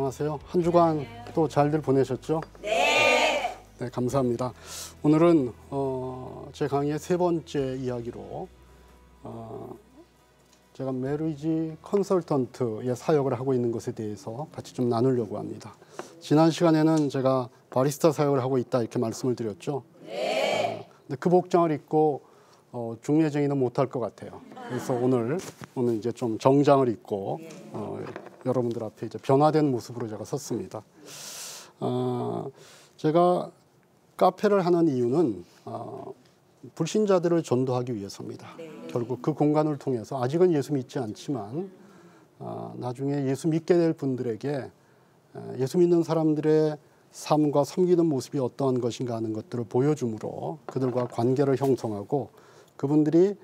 안녕하세요. 한 주간 또 잘들 보내셨죠? 네. 네, 감사합니다. 오늘은 제 강의의 세 번째 이야기로 제가 메리지 컨설턴트의 사역을 하고 있는 것에 대해서 같이 좀 나누려고 합니다. 지난 시간에는 제가 바리스타 사역을 하고 있다 이렇게 말씀을 드렸죠. 네. 근데 그 복장을 입고 중매쟁이는 못할 것 같아요. 그래서 오늘 이제 좀 정장을 입고 여러분들 앞에 이제 변화된 모습으로 제가 섰습니다. 제가 카페를 하는 이유는 불신자들을 전도하기 위해서입니다. 결국 그 공간을 통해서 아직은 예수 믿지 않지만 나중에 예수 믿게 될 분들에게 예수 믿는 사람들의 삶과 섬기는 모습이 어떠한 것인가 하는 것들을 보여줌으로 그들과 관계를 형성하고 그분들이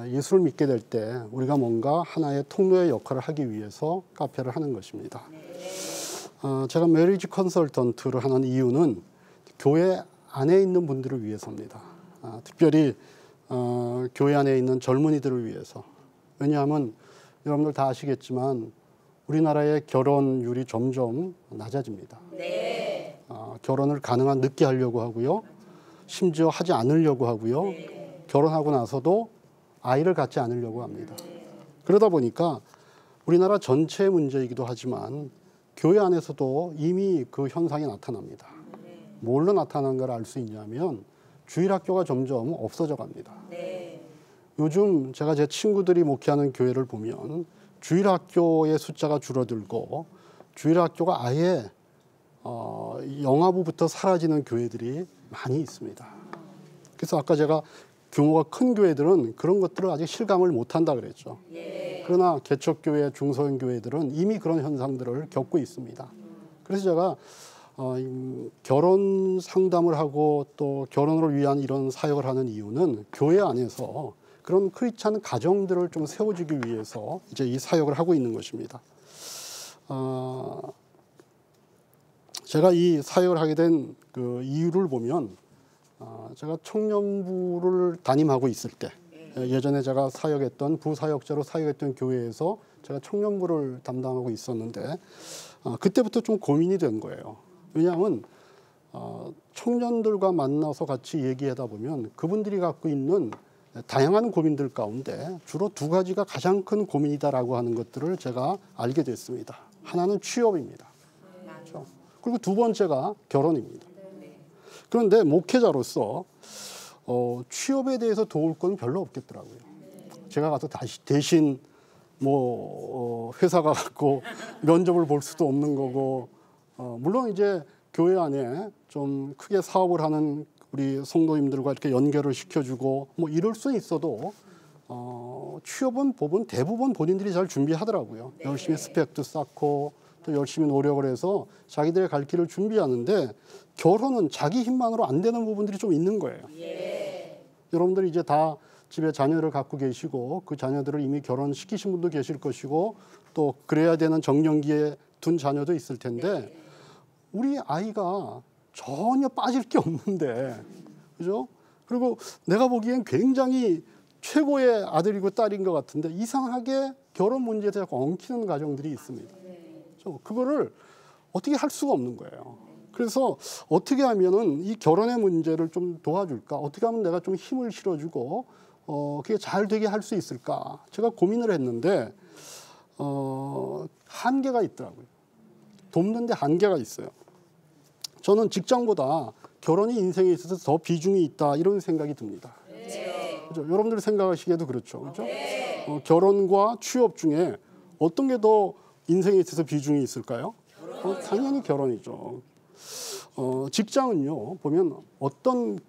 예수를 믿게 될 때 우리가 뭔가 하나의 통로의 역할을 하기 위해서 카페를 하는 것입니다. 제가 메리지 컨설턴트를 하는 이유는 교회 안에 있는 분들을 위해서입니다. 특별히 교회 안에 있는 젊은이들을 위해서. 왜냐하면 여러분들 다 아시겠지만 우리나라의 결혼율이 점점 낮아집니다. 네. 결혼을 가능한 늦게 하려고 하고요. 심지어 하지 않으려고 하고요. 결혼하고 나서도 아이를 갖지 않으려고 합니다. 그러다 보니까 우리나라 전체의 문제이기도 하지만 교회 안에서도 이미 그 현상이 나타납니다. 뭘로 나타난 걸 알 수 있냐면 주일학교가 점점 없어져 갑니다. 요즘 제가 제 친구들이 목회하는 교회를 보면 주일학교의 숫자가 줄어들고 주일학교가 아예 영하부부터 사라지는 교회들이 많이 있습니다. 그래서 아까 제가 규모가 큰 교회들은 그런 것들을 아직 실감을 못한다 그랬죠. 그러나 개척교회, 중소형교회들은 이미 그런 현상들을 겪고 있습니다. 그래서 제가 결혼 상담을 하고 또 결혼을 위한 이런 사역을 하는 이유는 교회 안에서 그런 크리스찬 가정들을 좀 세워주기 위해서 이제 이 사역을 하고 있는 것입니다. 제가 이 사역을 하게 된 그 이유를 보면 제가 청년부를 담임하고 있을 때 예전에 제가 사역했던 부사역자로 사역했던 교회에서 제가 청년부를 담당하고 있었는데 그때부터 좀 고민이 된 거예요. 왜냐하면 청년들과 만나서 같이 얘기하다 보면 그분들이 갖고 있는 다양한 고민들 가운데 주로 두 가지가 가장 큰 고민이다라고 하는 것들을 제가 알게 됐습니다. 하나는 취업입니다. 그렇죠? 그리고 두 번째가 결혼입니다. 그런데 목회자로서 취업에 대해서 도울 건 별로 없겠더라고요. 제가 가서 대신 회사 가갖고 면접을 볼 수도 없는 거고 물론 이제 교회 안에 좀 크게 사업을 하는 우리 성도님들과 이렇게 연결을 시켜주고 이럴 수 있어도 취업은 대부분 본인들이 잘 준비하더라고요. 열심히 스펙도 쌓고 또 열심히 노력을 해서 자기들의 갈 길을 준비하는데 결혼은 자기 힘만으로 안 되는 부분들이 좀 있는 거예요. 여러분들이 이제 다 집에 자녀를 갖고 계시고 그 자녀들을 이미 결혼시키신 분도 계실 것이고 또 그래야 되는 정년기에 둔 자녀도 있을 텐데 우리 아이가 전혀 빠질 게 없는데, 그죠? 그리고 내가 보기엔 굉장히 최고의 아들이고 딸인 것 같은데 이상하게 결혼 문제에 대해서 엉키는 가정들이 있습니다. 그거를 어떻게 할 수가 없는 거예요. 그래서 어떻게 하면은 이 결혼의 문제를 좀 도와줄까? 어떻게 하면 내가 좀 힘을 실어주고 그게 잘 되게 할 수 있을까? 제가 고민을 했는데 한계가 있더라고요. 돕는데 한계가 있어요. 저는 직장보다 결혼이 인생에 있어서 더 비중이 있다 이런 생각이 듭니다. 그렇죠? 여러분들 생각하시기에도 그렇죠. 그렇죠? 결혼과 취업 중에 어떤 게 더 인생에 있어서 비중이 있을까요? 당연히 결혼이죠. 직장은요 보면 어떤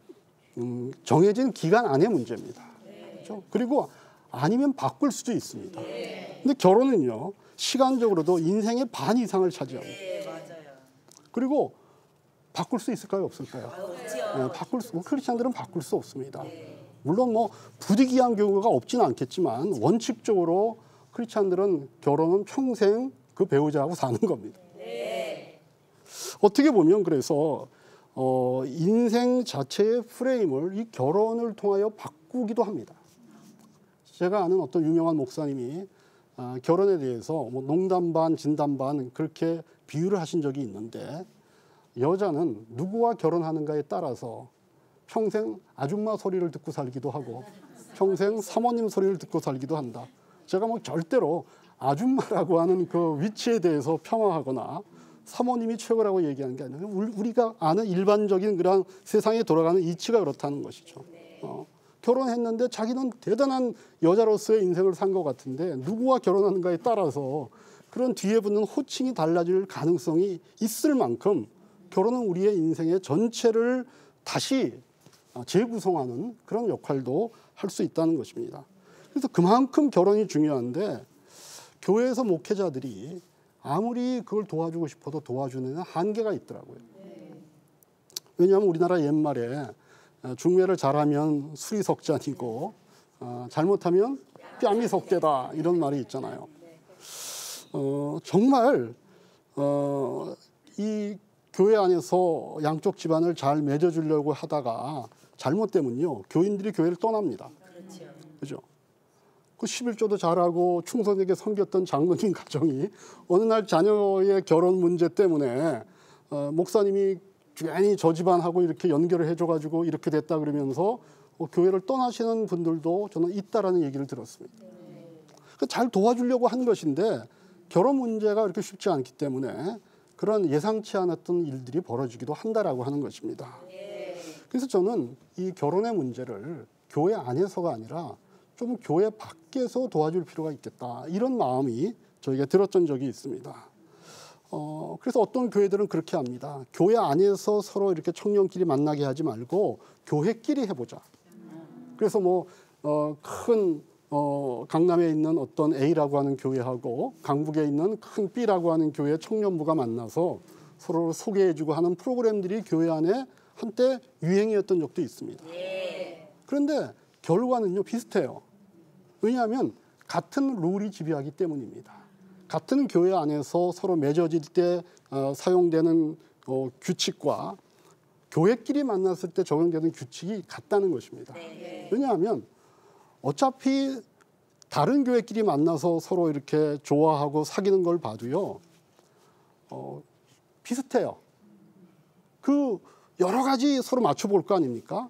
정해진 기간 안의 문제입니다. 그렇죠? 그리고 아니면 바꿀 수도 있습니다. 근데 결혼은요 시간적으로도 인생의 반 이상을 차지합니다. 그리고 바꿀 수 있을까요? 없을까요? 크리스찬들은 바꿀 수 없습니다. 물론 부득이한 경우가 없지는 않겠지만 원칙적으로 크리스찬들은 결혼은 평생 그 배우자하고 사는 겁니다. 어떻게 보면 그래서 인생 자체의 프레임을 이 결혼을 통하여 바꾸기도 합니다. 제가 아는 어떤 유명한 목사님이 결혼에 대해서 뭐 농담 반 진담 반 그렇게 비유를 하신 적이 있는데 여자는 누구와 결혼하는가에 따라서 평생 아줌마 소리를 듣고 살기도 하고 평생 사모님 소리를 듣고 살기도 한다. 제가 뭐 절대로 아줌마라고 하는 그 위치에 대해서 폄하하거나 사모님이 최고라고 얘기하는 게 아니라 우리가 아는 일반적인 그런 세상에 돌아가는 이치가 그렇다는 것이죠. 결혼했는데 자기는 대단한 여자로서의 인생을 산 것 같은데 누구와 결혼하는가에 따라서 그런 뒤에 붙는 호칭이 달라질 가능성이 있을 만큼 결혼은 우리의 인생의 전체를 다시 재구성하는 그런 역할도 할 수 있다는 것입니다. 그래서 그만큼 결혼이 중요한데 교회에서 목회자들이 아무리 그걸 도와주고 싶어도 도와주는 데는 한계가 있더라고요. 왜냐하면 우리나라 옛말에 중매를 잘하면 술이 석잔이고 잘못하면 뺨이 석대다 이런 말이 있잖아요. 정말 이 교회 안에서 양쪽 집안을 잘 맺어주려고 하다가 잘못되면요 교인들이 교회를 떠납니다. 그렇죠? 그 11조도 잘하고 충성되게 섬겼던 장로님 가정이 어느 날 자녀의 결혼 문제 때문에 목사님이 괜히 저 집안하고 이렇게 연결을 해줘가지고 이렇게 됐다 그러면서 교회를 떠나시는 분들도 저는 있다라는 얘기를 들었습니다. 잘 도와주려고 한 것인데 결혼 문제가 그렇게 쉽지 않기 때문에 그런 예상치 않았던 일들이 벌어지기도 한다라고 하는 것입니다. 그래서 저는 이 결혼의 문제를 교회 안에서가 아니라 좀 교회 밖에서 도와줄 필요가 있겠다 이런 마음이 저에게 들었던 적이 있습니다. 그래서 어떤 교회들은 그렇게 합니다. 교회 안에서 서로 이렇게 청년끼리 만나게 하지 말고 교회끼리 해보자. 그래서 뭐 큰 강남에 있는 어떤 A라고 하는 교회하고 강북에 있는 큰 B라고 하는 교회 청년부가 만나서 서로 소개해주고 하는 프로그램들이 교회 안에 한때 유행이었던 적도 있습니다. 그런데 결과는요 비슷해요. 왜냐하면 같은 룰이 지배하기 때문입니다. 같은 교회 안에서 서로 맺어질 때 사용되는 규칙과 교회끼리 만났을 때 적용되는 규칙이 같다는 것입니다. 왜냐하면 어차피 다른 교회끼리 만나서 서로 이렇게 좋아하고 사귀는 걸 봐도요 비슷해요. 그 여러 가지 서로 맞춰볼 거 아닙니까?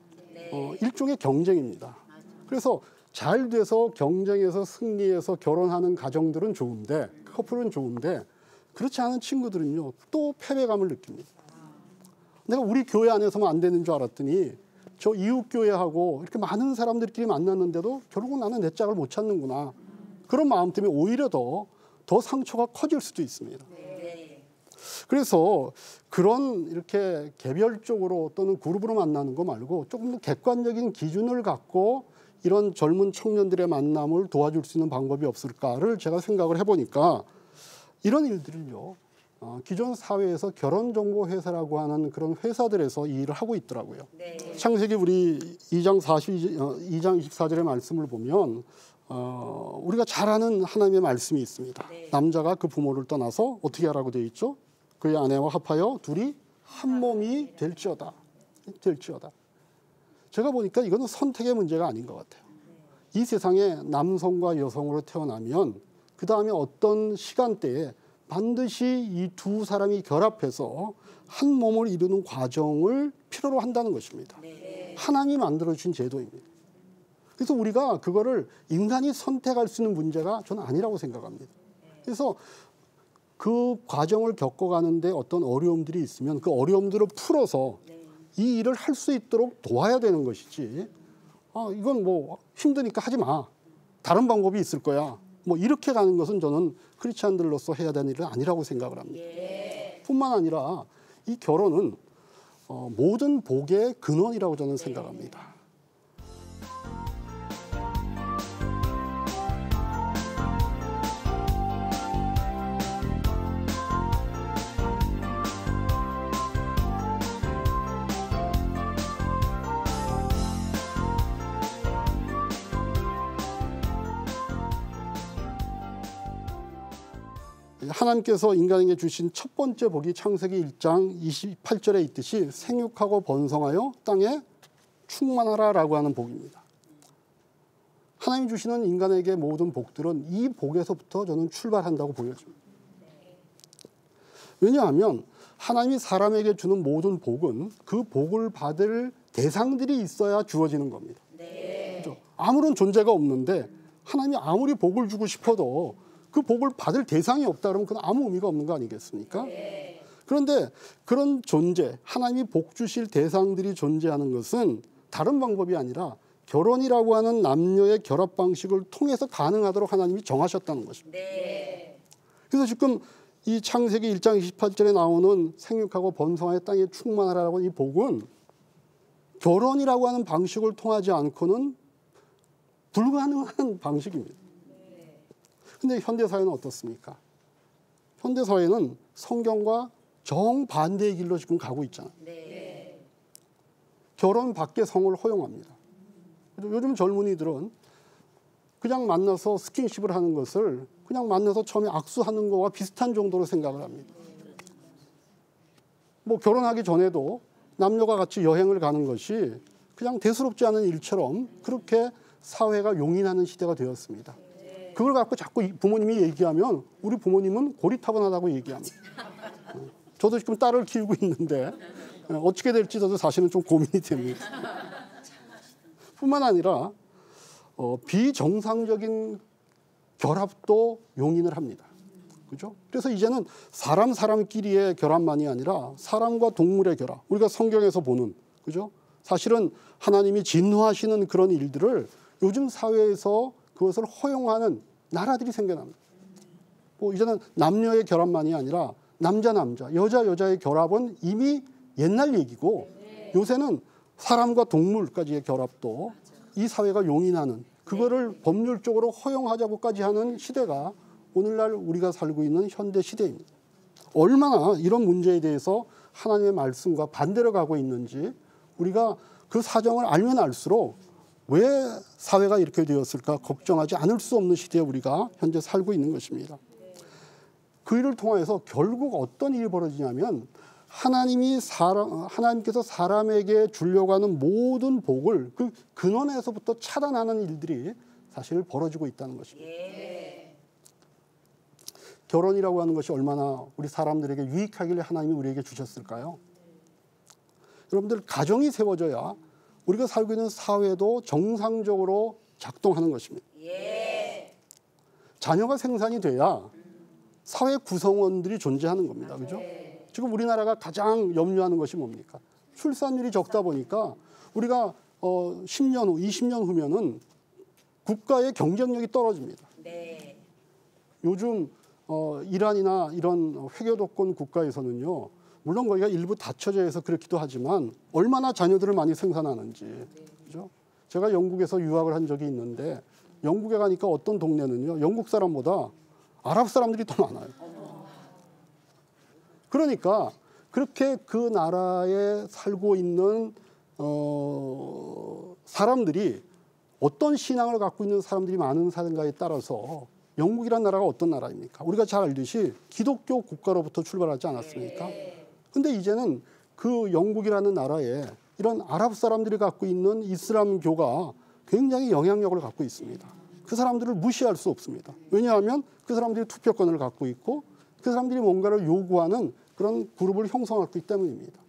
일종의 경쟁입니다. 그래서 잘 돼서 경쟁에서 승리해서 결혼하는 가정들은 좋은데 커플은 좋은데 그렇지 않은 친구들은요 또 패배감을 느낍니다. 내가 우리 교회 안에서만 안 되는 줄 알았더니 저 이웃 교회하고 이렇게 많은 사람들끼리 만났는데도 결국은 나는 내 짝을 못 찾는구나. 그런 마음 때문에 오히려 더 상처가 커질 수도 있습니다. 그래서 그런 이렇게 개별적으로 또는 그룹으로 만나는 거 말고 조금 더 객관적인 기준을 갖고 이런 젊은 청년들의 만남을 도와줄 수 있는 방법이 없을까를 제가 생각을 해보니까 이런 일들을요 기존 사회에서 결혼정보회사라고 하는 그런 회사들에서 이 일을 하고 있더라고요. 창세기 우리 2장 24절의 말씀을 보면 우리가 잘 아는 하나님의 말씀이 있습니다. 남자가 그 부모를 떠나서 어떻게 하라고 되어 있죠? 그의 아내와 합하여 둘이 한 몸이 될지어다. 제가 보니까 이거는 선택의 문제가 아닌 것 같아요. 이 세상에 남성과 여성으로 태어나면 그 다음에 어떤 시간대에 반드시 이 두 사람이 결합해서 한 몸을 이루는 과정을 필요로 한다는 것입니다. 하나님이 만들어주신 제도입니다. 그래서 우리가 그거를 인간이 선택할 수 있는 문제가 저는 아니라고 생각합니다. 그래서 그 과정을 겪어가는데 어떤 어려움들이 있으면 그 어려움들을 풀어서 이 일을 할 수 있도록 도와야 되는 것이지 이건 뭐 힘드니까 하지 마. 다른 방법이 있을 거야. 뭐 이렇게 가는 것은 저는 크리스찬들로서 해야 되는 일은 아니라고 생각을 합니다. 뿐만 아니라 이 결혼은 모든 복의 근원이라고 저는 생각합니다. 하나님께서 인간에게 주신 첫 번째 복이 창세기 1장 28절에 있듯이 생육하고 번성하여 땅에 충만하라라고 하는 복입니다. 하나님 주시는 인간에게 모든 복들은 이 복에서부터 저는 출발한다고 보여집니다. 왜냐하면 하나님이 사람에게 주는 모든 복은 그 복을 받을 대상들이 있어야 주어지는 겁니다. 그렇죠? 아무런 존재가 없는데 하나님이 아무리 복을 주고 싶어도 그 복을 받을 대상이 없다 그러면 그건 아무 의미가 없는 거 아니겠습니까? 그런데 그런 존재, 하나님이 복 주실 대상들이 존재하는 것은 다른 방법이 아니라 결혼이라고 하는 남녀의 결합 방식을 통해서 가능하도록 하나님이 정하셨다는 것입니다. 그래서 지금 이 창세기 1장 28절에 나오는 생육하고 번성하여 땅에 충만하라고 이 복은 결혼이라고 하는 방식을 통하지 않고는 불가능한 방식입니다. 근데 현대사회는 어떻습니까? 현대사회는 성경과 정반대의 길로 지금 가고 있잖아요. 결혼 밖에 성을 허용합니다. 요즘 젊은이들은 그냥 만나서 스킨십을 하는 것을 그냥 만나서 처음에 악수하는 거와 비슷한 정도로 생각을 합니다. 뭐 결혼하기 전에도 남녀가 같이 여행을 가는 것이 그냥 대수롭지 않은 일처럼 그렇게 사회가 용인하는 시대가 되었습니다. 그걸 갖고 자꾸 부모님이 얘기하면 우리 부모님은 고리타분하다고 얘기합니다. 저도 지금 딸을 키우고 있는데 어떻게 될지 저도 사실은 좀 고민이 됩니다. 뿐만 아니라 비정상적인 결합도 용인을 합니다. 그죠? 그래서 이제는 사람끼리의 결합만이 아니라 사람과 동물의 결합, 우리가 성경에서 보는, 그죠? 사실은 하나님이 진노하시는 그런 일들을 요즘 사회에서 그것을 허용하는 나라들이 생겨납니다. 뭐 이제는 남녀의 결합만이 아니라 남자, 여자의 결합은 이미 옛날 얘기고 요새는 사람과 동물까지의 결합도 이 사회가 용인하는 그거를 법률적으로 허용하자고까지 하는 시대가 오늘날 우리가 살고 있는 현대 시대입니다. 얼마나 이런 문제에 대해서 하나님의 말씀과 반대로 가고 있는지 우리가 그 사정을 알면 알수록 왜 사회가 이렇게 되었을까 걱정하지 않을 수 없는 시대에 우리가 현재 살고 있는 것입니다. 그 일을 통해서 결국 어떤 일이 벌어지냐면 하나님께서 사람에게 주려고 하는 모든 복을 그 근원에서부터 차단하는 일들이 사실 벌어지고 있다는 것입니다. 결혼이라고 하는 것이 얼마나 우리 사람들에게 유익하길래 하나님이 우리에게 주셨을까요? 여러분들 가정이 세워져야 우리가 살고 있는 사회도 정상적으로 작동하는 것입니다. 자녀가 생산이 돼야 사회 구성원들이 존재하는 겁니다. 그죠? 지금 우리나라가 가장 염려하는 것이 뭡니까? 출산율이 적다 보니까 우리가 10년 후, 20년 후면은 국가의 경쟁력이 떨어집니다. 요즘 이란이나 이런 회교도권 국가에서는요, 물론 거기가 일부 닫혀져 있어서 그렇기도 하지만 얼마나 자녀들을 많이 생산하는지, 그죠? 제가 영국에서 유학을 한 적이 있는데 영국에 가니까 어떤 동네는요, 영국 사람보다 아랍 사람들이 더 많아요. 그러니까 그렇게 그 나라에 살고 있는 사람들이 어떤 신앙을 갖고 있는 사람들이 많은 사람가에 따라서 영국이라는 나라가 어떤 나라입니까? 우리가 잘 알듯이 기독교 국가로부터 출발하지 않았습니까? 근데 이제는 그 영국이라는 나라에 이런 아랍 사람들이 갖고 있는 이슬람교가 굉장히 영향력을 갖고 있습니다. 그 사람들을 무시할 수 없습니다. 왜냐하면 그 사람들이 투표권을 갖고 있고 그 사람들이 뭔가를 요구하는 그런 그룹을 형성하고 있기 때문입니다.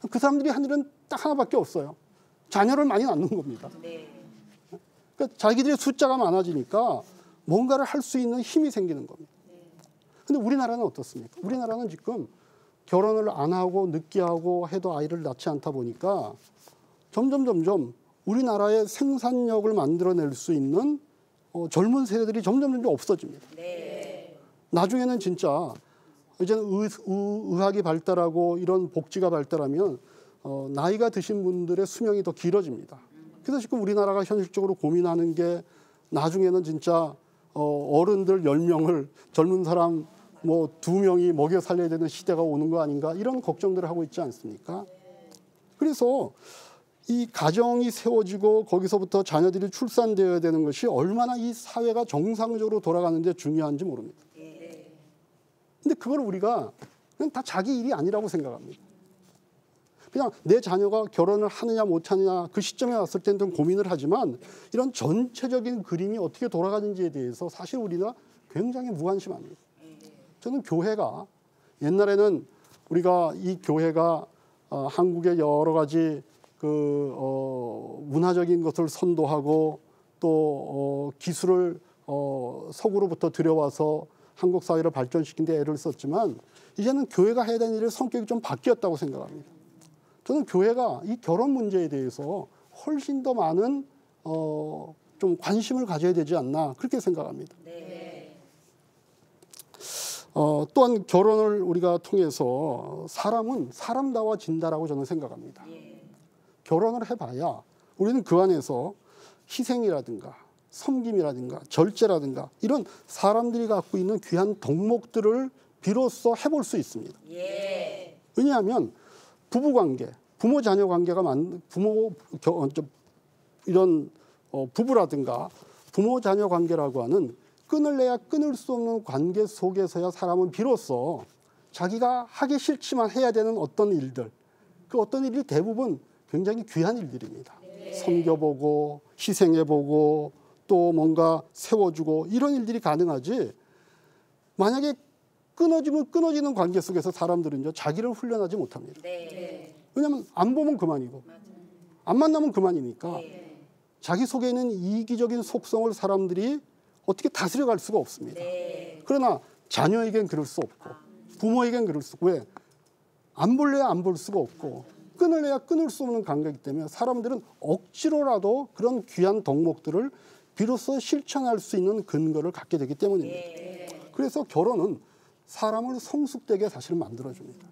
그 사람들이 한 일은 딱 하나밖에 없어요. 자녀를 많이 낳는 겁니다. 그러니까 자기들의 숫자가 많아지니까 뭔가를 할 수 있는 힘이 생기는 겁니다. 근데 우리나라는 어떻습니까? 우리나라는 지금 결혼을 안 하고 늦게 하고 해도 아이를 낳지 않다 보니까 점점 우리나라의 생산력을 만들어낼 수 있는 젊은 세대들이 점점 없어집니다. 나중에는 진짜 이제는 의학이 발달하고 이런 복지가 발달하면 나이가 드신 분들의 수명이 더 길어집니다. 그래서 지금 우리나라가 현실적으로 고민하는 게 나중에는 진짜 어른들 10명을 젊은 사람 뭐 2명이 먹여 살려야 되는 시대가 오는 거 아닌가 이런 걱정들을 하고 있지 않습니까? 그래서 이 가정이 세워지고 거기서부터 자녀들이 출산되어야 되는 것이 얼마나 이 사회가 정상적으로 돌아가는 데 중요한지 모릅니다. 근데 그걸 우리가 그냥 다 자기 일이 아니라고 생각합니다. 그냥 내 자녀가 결혼을 하느냐 못하느냐 그 시점에 왔을 때는 좀 고민을 하지만 이런 전체적인 그림이 어떻게 돌아가는지에 대해서 사실 우리가 굉장히 무관심합니다. 저는 교회가 옛날에는 우리가 이 교회가 한국의 여러 가지 문화적인 것을 선도하고 또 기술을 서구로부터 들여와서 한국 사회를 발전시킨 데 애를 썼지만 이제는 교회가 해야 되는 일의 성격이 좀 바뀌었다고 생각합니다. 저는 교회가 이 결혼 문제에 대해서 훨씬 더 많은 좀 관심을 가져야 되지 않나 그렇게 생각합니다. 네. 또한 결혼을 우리가 통해서 사람은 사람다워진다라고 저는 생각합니다. 결혼을 해봐야 우리는 그 안에서 희생이라든가 섬김이라든가 절제라든가 이런 사람들이 갖고 있는 귀한 덕목들을 비로소 해볼 수 있습니다. 예. 왜냐하면 부부관계, 부모자녀 관계가 이런 부부라든가 부모자녀 관계라고 하는 끊을래야 끊을 수 없는 관계 속에서야 사람은 비로소 자기가 하기 싫지만 해야 되는 어떤 일들, 그 어떤 일이 대부분 굉장히 귀한 일들입니다. 섬겨보고 희생해보고 또 뭔가 세워주고 이런 일들이 가능하지, 만약에 끊어지는 관계 속에서 사람들은요 자기를 훈련하지 못합니다. 네. 왜냐하면 안 보면 그만이고 안 만나면 그만이니까 자기 속에 있는 이기적인 속성을 사람들이 어떻게 다스려갈 수가 없습니다. 네. 그러나 자녀에겐 그럴 수 없고 부모에겐 그럴 수 없고, 왜? 안 볼래야 안 볼 수가 없고 끊을래야 끊을 수 없는 관계이기 때문에 사람들은 억지로라도 그런 귀한 덕목들을 비로소 실천할 수 있는 근거를 갖게 되기 때문입니다. 그래서 결혼은 사람을 성숙되게 사실 만들어줍니다.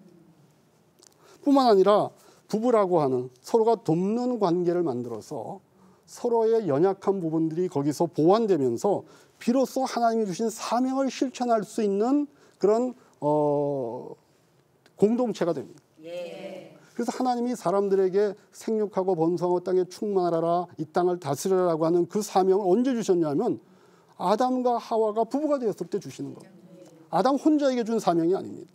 뿐만 아니라 부부라고 하는 서로가 돕는 관계를 만들어서 서로의 연약한 부분들이 거기서 보완되면서 비로소 하나님이 주신 사명을 실천할 수 있는 그런 공동체가 됩니다. 그래서 하나님이 사람들에게 생육하고 번성하고 땅에 충만하라, 이 땅을 다스리라고 하는 그 사명을 언제 주셨냐면 아담과 하와가 부부가 되었을 때 주시는 거예요. 아담 혼자에게 준 사명이 아닙니다.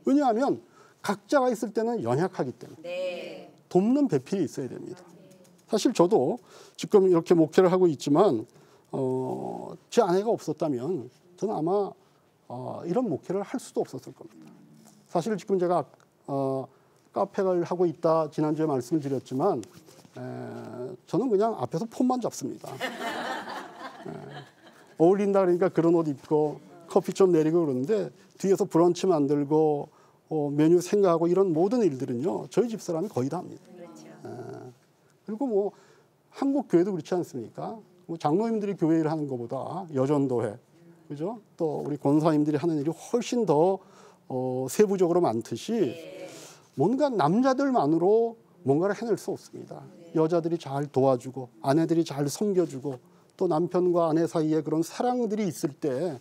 왜냐하면 각자가 있을 때는 연약하기 때문에 돕는 배필이 있어야 됩니다. 사실 저도 지금 이렇게 목회를 하고 있지만 제 아내가 없었다면 저는 아마 이런 목회를 할 수도 없었을 겁니다. 사실 지금 제가 카페를 하고 있다 지난주에 말씀을 드렸지만 저는 그냥 앞에서 폰만 잡습니다. 어울린다 그러니까 그런 옷 입고 커피 좀 내리고 그러는데 뒤에서 브런치 만들고 메뉴 생각하고 이런 모든 일들은요 저희 집사람이 거의 다 합니다. 그리고 뭐 한국 교회도 그렇지 않습니까? 뭐 장로님들이 교회 일을 하는 것보다 여전도회, 그죠? 또 우리 권사님들이 하는 일이 훨씬 더 세부적으로 많듯이 뭔가 남자들만으로 뭔가를 해낼 수 없습니다. 여자들이 잘 도와주고 아내들이 잘 섬겨주고 또 남편과 아내 사이에 그런 사랑들이 있을 때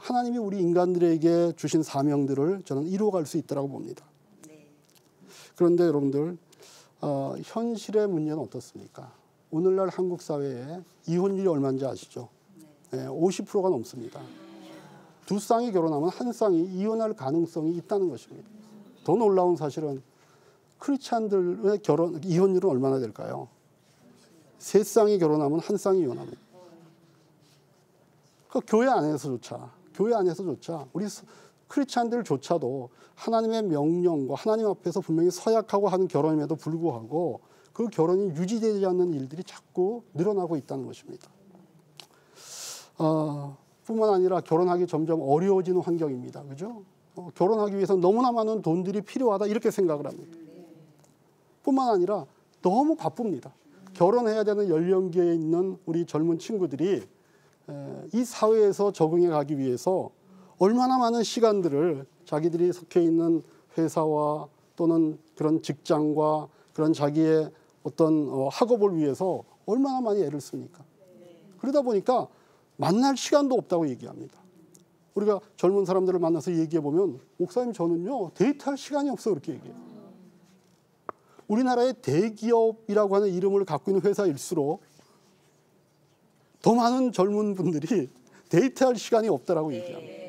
하나님이 우리 인간들에게 주신 사명들을 저는 이루어갈 수 있다고 봅니다. 그런데 여러분들 현실의 문제는 어떻습니까? 오늘날 한국 사회에 이혼율이 얼마인지 아시죠? 50%가 넘습니다. 두 쌍이 결혼하면 한 쌍이 이혼할 가능성이 있다는 것입니다. 더 놀라운 사실은 크리스찬들의 이혼율은 얼마나 될까요? 세 쌍이 결혼하면 한 쌍이 이혼합니다. 그 교회 안에서조차 우리 크리스찬들조차도 하나님의 명령과 하나님 앞에서 분명히 서약하고 하는 결혼임에도 불구하고 그 결혼이 유지되지 않는 일들이 자꾸 늘어나고 있다는 것입니다. 뿐만 아니라 결혼하기 점점 어려워지는 환경입니다. 그죠? 결혼하기 위해서 너무나 많은 돈들이 필요하다 이렇게 생각을 합니다. 뿐만 아니라 너무 바쁩니다. 결혼해야 되는 연령기에 있는 우리 젊은 친구들이 이 사회에서 적응해 가기 위해서 얼마나 많은 시간들을 자기들이 속해 있는 회사와 또는 그런 직장과 그런 자기의 어떤 학업을 위해서 얼마나 많이 애를 씁니까? 그러다 보니까 만날 시간도 없다고 얘기합니다. 우리가 젊은 사람들을 만나서 얘기해 보면 목사님 저는요 데이트할 시간이 없어 그렇게 얘기해요. 우리나라의 대기업이라고 하는 이름을 갖고 있는 회사일수록 더 많은 젊은 분들이 데이트할 시간이 없다라고 얘기합니다.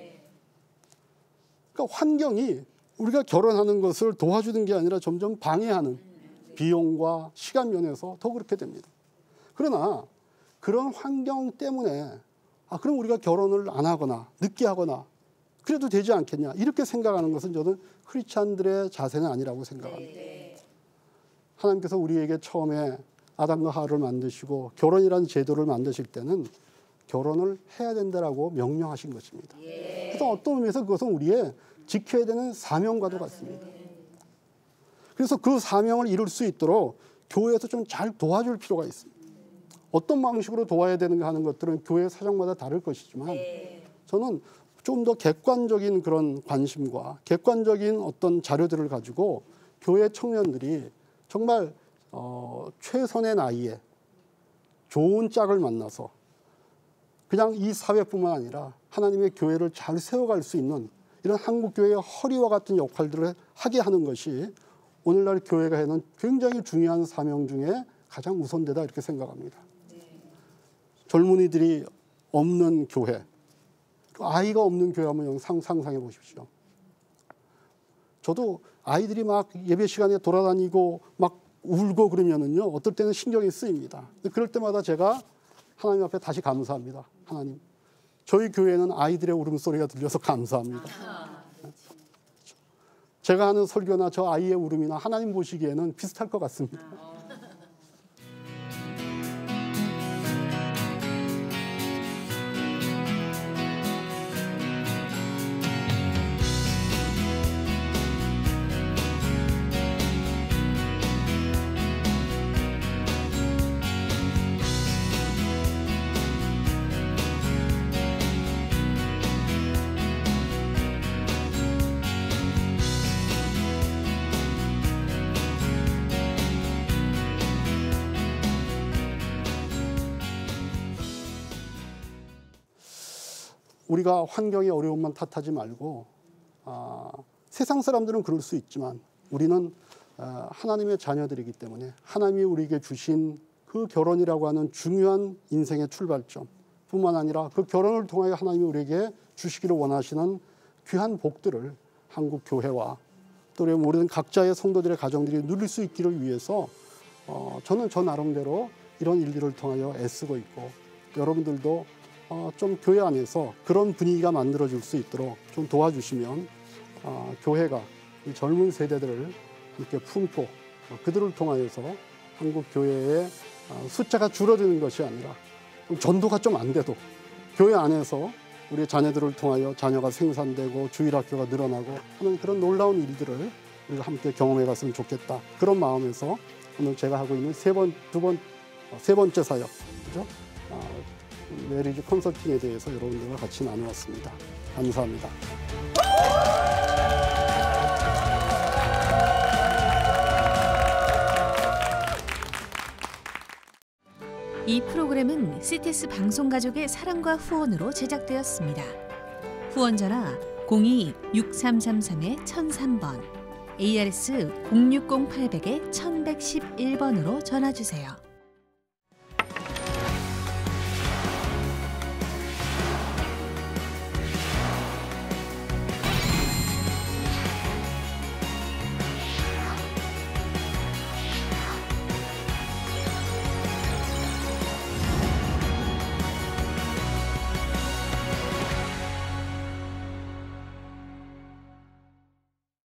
그러니까 환경이 우리가 결혼하는 것을 도와주는 게 아니라 점점 방해하는 비용과 시간 면에서 더 그렇게 됩니다. 그러나 그런 환경 때문에 그럼 우리가 결혼을 안 하거나 늦게 하거나 그래도 되지 않겠냐 이렇게 생각하는 것은 저는 크리스찬들의 자세는 아니라고 생각합니다. 하나님께서 우리에게 처음에 아담과 하와를 만드시고 결혼이라는 제도를 만드실 때는 결혼을 해야 된다라고 명령하신 것입니다. 그래서 어떤 의미에서 그것은 우리의 지켜야 되는 사명과도 같습니다. 그래서 그 사명을 이룰 수 있도록 교회에서 좀 잘 도와줄 필요가 있습니다. 어떤 방식으로 도와야 되는가 하는 것들은 교회 사정마다 다를 것이지만 저는 좀 더 객관적인 그런 관심과 객관적인 어떤 자료들을 가지고 교회 청년들이 정말 최선의 나이에 좋은 짝을 만나서 그냥 이 사회뿐만 아니라 하나님의 교회를 잘 세워갈 수 있는 이런 한국교회의 허리와 같은 역할들을 하게 하는 것이 오늘날 교회가 하는 굉장히 중요한 사명 중에 가장 우선되다 이렇게 생각합니다. 젊은이들이 없는 교회, 아이가 없는 교회 한번 상상해 보십시오. 저도 아이들이 막 예배 시간에 돌아다니고 막 울고 그러면은요, 어떨 때는 신경이 쓰입니다. 그럴 때마다 제가 하나님 앞에 다시 감사합니다. 하나님, 저희 교회는 아이들의 울음소리가 들려서 감사합니다. 제가 하는 설교나 저 아이의 울음이나 하나님 보시기에는 비슷할 것 같습니다. 우리가 환경의 어려움만 탓하지 말고 세상 사람들은 그럴 수 있지만 우리는 하나님의 자녀들이기 때문에 하나님이 우리에게 주신 그 결혼이라고 하는 중요한 인생의 출발점 뿐만 아니라 그 결혼을 통하여 하나님이 우리에게 주시기를 원하시는 귀한 복들을 한국 교회와 또 우리는 각자의 성도들의 가정들이 누릴 수 있기를 위해서 저는 저 나름대로 이런 일들을 통하여 애쓰고 있고 여러분들도 좀 교회 안에서 그런 분위기가 만들어질 수 있도록 좀 도와주시면 교회가 이 젊은 세대들을 함께 품고 그들을 통하여서 한국 교회의 숫자가 줄어드는 것이 아니라 전도가 좀 안 돼도 교회 안에서 우리 자녀들을 통하여 자녀가 생산되고 주일학교가 늘어나고 하는 그런 놀라운 일들을 우리가 함께 경험해 봤으면 좋겠다. 그런 마음에서 오늘 제가 하고 있는 세 번째 사역, 그죠? 메리지 컨설팅에 대해서 여러분들과 같이 나누었습니다. 감사합니다. 이 프로그램은 CTS 방송가족의 사랑과 후원으로 제작되었습니다. 후원 전화 02-6333-1003번, ARS 060-800-1111번으로 전화주세요.